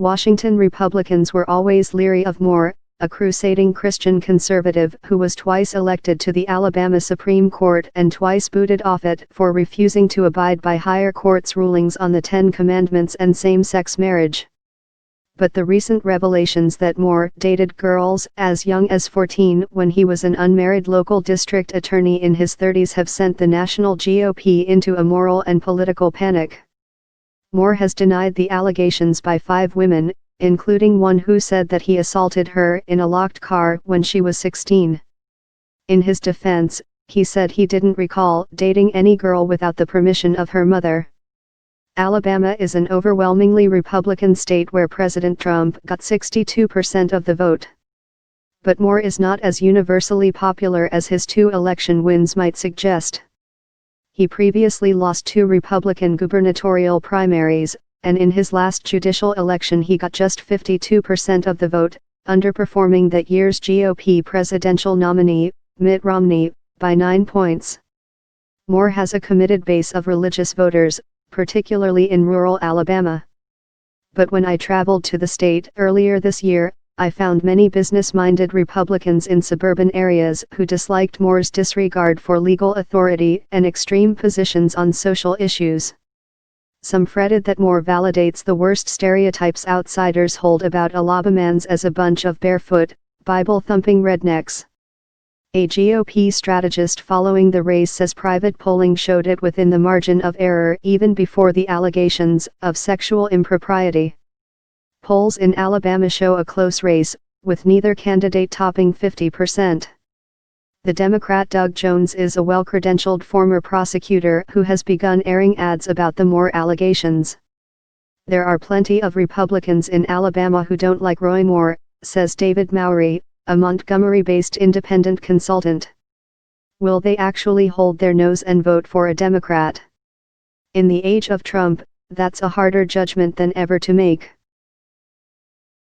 Washington Republicans were always leery of Moore, a crusading Christian conservative who was twice elected to the Alabama Supreme Court and twice booted off it for refusing to abide by higher courts' rulings on the Ten Commandments and same-sex marriage. But the recent revelations that Moore dated girls as young as 14 when he was an unmarried local district attorney in his 30s have sent the national GOP into a moral and political panic. Moore has denied the allegations by 5 women, including one who said that he assaulted her in a locked car when she was 16. In his defense, he said he didn't recall dating any girl without the permission of her mother. Alabama is an overwhelmingly Republican state where President Trump got 62% of the vote. But Moore is not as universally popular as his 2 election wins might suggest. He previously lost 2 Republican gubernatorial primaries, and in his last judicial election he got just 52% of the vote, underperforming that year's GOP presidential nominee, Mitt Romney, by 9 points. Moore has a committed base of religious voters, particularly in rural Alabama. But when I traveled to the state earlier this year, I found many business-minded Republicans in suburban areas who disliked Moore's disregard for legal authority and extreme positions on social issues. Some fretted that Moore validates the worst stereotypes outsiders hold about Alabamans as a bunch of barefoot, Bible-thumping rednecks. A GOP strategist following the race says private polling showed it within the margin of error even before the allegations of sexual impropriety. Polls in Alabama show a close race, with neither candidate topping 50%. The Democrat Doug Jones is a well-credentialed former prosecutor who has begun airing ads about the Moore allegations. There are plenty of Republicans in Alabama who don't like Roy Moore, says David Mowry, a Montgomery-based independent consultant. Will they actually hold their nose and vote for a Democrat? In the age of Trump, that's a harder judgment than ever to make.